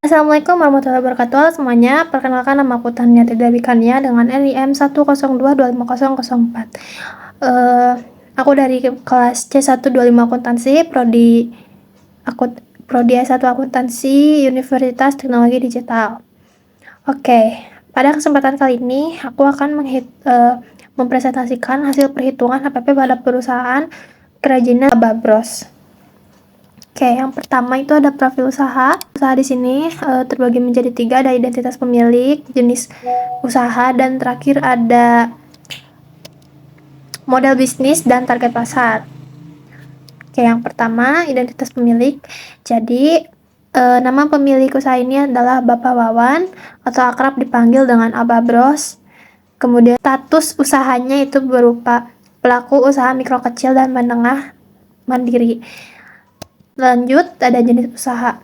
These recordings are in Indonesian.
Assalamualaikum warahmatullahi wabarakatuh. Halo semuanya, perkenalkan nama aku Tania Tidawikania dengan NIM 102250004. Aku dari kelas C125 Akuntansi, Prodi S1 Akuntansi, Universitas Teknologi Digital. Oke, pada kesempatan kali ini aku akan mempresentasikan hasil perhitungan HPP pada perusahaan kerajinan Abah Bros. Oke, yang pertama itu ada profil usaha. Usaha di sini terbagi menjadi 3, ada identitas pemilik, jenis usaha, dan terakhir ada model bisnis dan target pasar. Oke, yang pertama identitas pemilik. Jadi nama pemilik usaha ini adalah Bapak Wawan atau akrab dipanggil dengan Abah Bros. Kemudian status usahanya itu berupa pelaku usaha mikro kecil dan menengah mandiri. Lanjut, ada jenis usaha.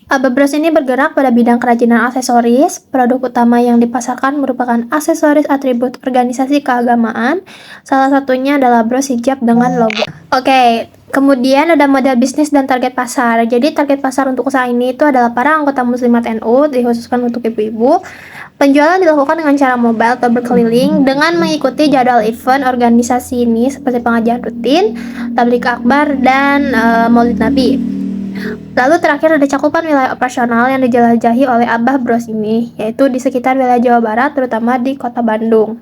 Abah Bros ini bergerak pada bidang kerajinan aksesoris. Produk utama yang dipasarkan merupakan aksesoris atribut organisasi keagamaan. Salah satunya adalah bros hijab dengan logo. Oke, kemudian ada model bisnis dan target pasar. Jadi target pasar untuk usaha ini itu adalah para anggota muslimat NU, dikhususkan untuk ibu-ibu. Penjualan dilakukan dengan cara mobile atau berkeliling dengan mengikuti jadwal event organisasi ini seperti pengajian rutin, tablik akbar, dan maulid nabi. Lalu terakhir ada cakupan wilayah operasional yang dijelajahi oleh Abah Bros ini, yaitu di sekitar wilayah Jawa Barat, terutama di kota Bandung.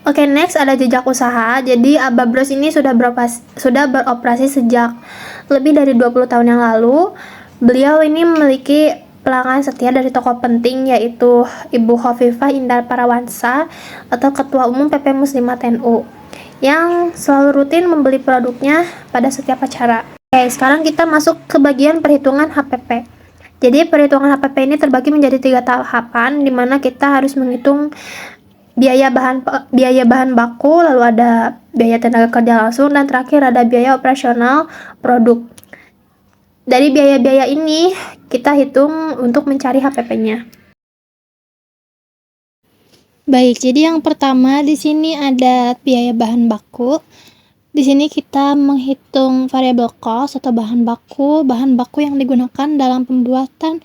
Oke, next ada jejak usaha. Jadi Abah Bros ini sudah beroperasi sejak lebih dari 20 tahun yang lalu. Beliau ini memiliki pelanggan setia dari tokoh penting, yaitu Ibu Khofifah Indar Parawansa atau Ketua Umum PP Muslimat NU, yang selalu rutin membeli produknya pada setiap acara. Oke, sekarang kita masuk ke bagian perhitungan HPP. Jadi perhitungan HPP ini terbagi menjadi 3 tahapan, di mana kita harus menghitung biaya bahan baku, lalu ada biaya tenaga kerja langsung, dan terakhir ada biaya operasional produk. Dari biaya-biaya ini kita hitung untuk mencari HPP-nya. Baik, jadi yang pertama di sini ada biaya bahan baku. Di sini kita menghitung variable cost atau bahan baku yang digunakan dalam pembuatan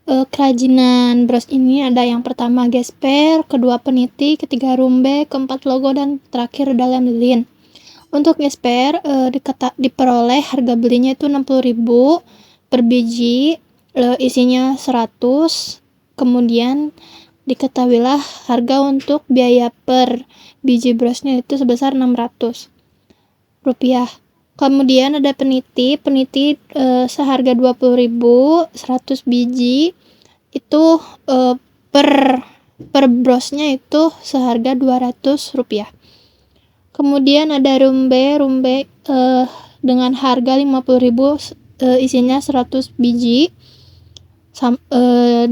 kerajinan bros ini. Ada yang pertama gesper, kedua peniti, ketiga rumbe, keempat logo, dan terakhir ada lem lilin. Untuk gesper diperoleh harga belinya itu 60.000 per biji, isinya 100. Kemudian diketahuilah harga untuk biaya per biji brosnya itu sebesar 600 rupiah. Kemudian ada peniti seharga 20.000, 100 biji itu per brosnya itu seharga 200 rupiah. Kemudian ada rumbe dengan harga 50.000, isinya 100 biji.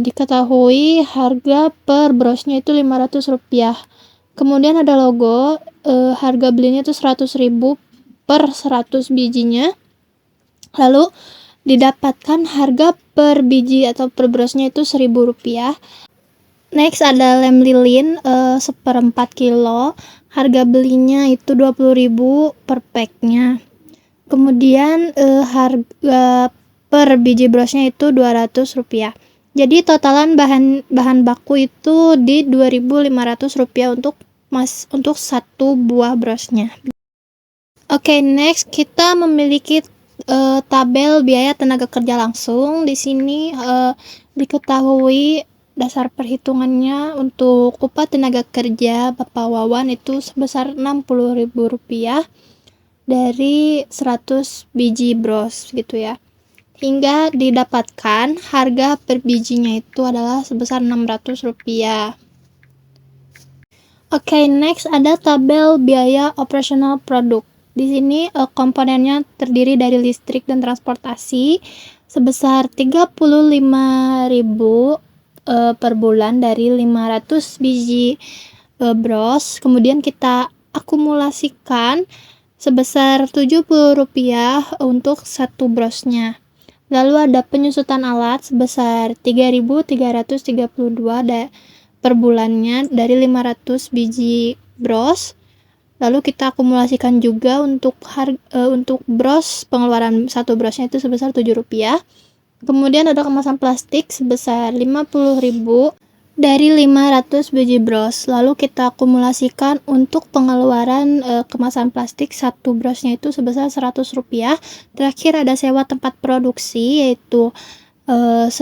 Diketahui harga per brosnya itu 500 rupiah. Kemudian ada logo, harga belinya itu 100.000 per 100 bijinya. Lalu didapatkan harga per biji atau per brosnya itu 1.000 rupiah. Next ada lem lilin 1/4 kilo, harga belinya itu 20.000 per packnya. Kemudian harga per biji brosnya itu 200 rupiah. Jadi totalan bahan baku itu di 2.500 rupiah untuk satu buah brosnya. Oke, next kita memiliki tabel biaya tenaga kerja langsung. Di sini diketahui dasar perhitungannya untuk upah tenaga kerja Bapak Wawan itu sebesar 60.000 rupiah dari 100 biji bros gitu ya. Hingga didapatkan harga per bijinya itu adalah sebesar 600 rupiah. Oke, next ada tabel biaya operasional produk. Di sini komponennya terdiri dari listrik dan transportasi sebesar 35.000 per bulan dari 500 biji bros. Kemudian kita akumulasikan sebesar 70 rupiah untuk satu brosnya. Lalu ada penyusutan alat sebesar 3.332 per bulannya dari 500 biji bros. Lalu kita akumulasikan juga untuk bros, pengeluaran satu brosnya itu sebesar Rp7. Kemudian ada kemasan plastik sebesar 50.000 dari 500 biji bros. Lalu kita akumulasikan untuk pengeluaran kemasan plastik satu brosnya itu sebesar Rp100. Terakhir ada sewa tempat produksi yaitu 1.000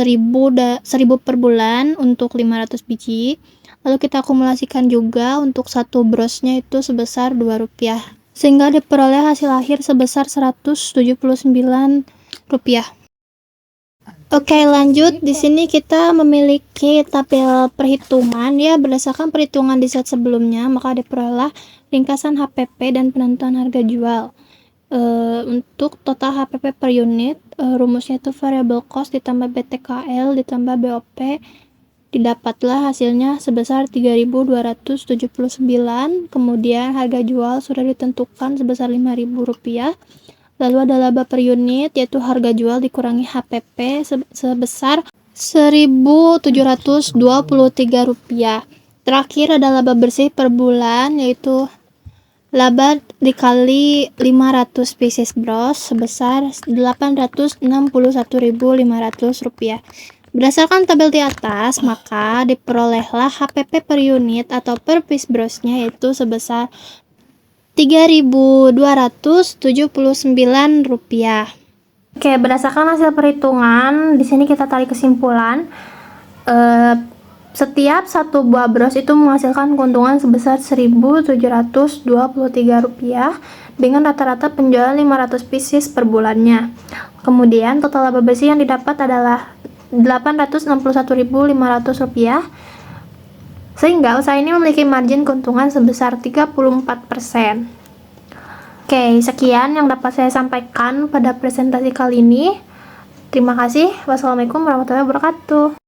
per bulan untuk 500 biji. Lalu kita akumulasikan juga untuk satu brosnya itu sebesar Rp2, sehingga diperoleh hasil akhir sebesar Rp179. Oke, lanjut. Di sini kita memiliki tabel perhitungan ya, berdasarkan perhitungan di slide sebelumnya, maka diperoleh ringkasan HPP dan penentuan harga jual. Untuk total HPP per unit, rumusnya itu variable cost ditambah BTKL ditambah BOP, didapatlah hasilnya sebesar 3.279. Kemudian harga jual sudah ditentukan sebesar Rp5.000. Lalu ada laba per unit, yaitu harga jual dikurangi HPP sebesar Rp1.723. Terakhir ada laba bersih per bulan, yaitu laba dikali 500 pieces bros sebesar Rp861.500. Berdasarkan tabel di atas, maka diperolehlah HPP per unit atau per piece brosnya yaitu sebesar Rp3.279. Oke, berdasarkan hasil perhitungan, di sini kita tarik kesimpulan. Setiap satu buah bros itu menghasilkan keuntungan sebesar Rp1.723 dengan rata-rata penjualan 500 pieces per bulannya. Kemudian total laba bersih yang didapat adalah Rp861.500, sehingga usaha ini memiliki margin keuntungan sebesar 34%. Oke, sekian yang dapat saya sampaikan pada presentasi kali ini. Terima kasih. Wassalamualaikum warahmatullahi wabarakatuh.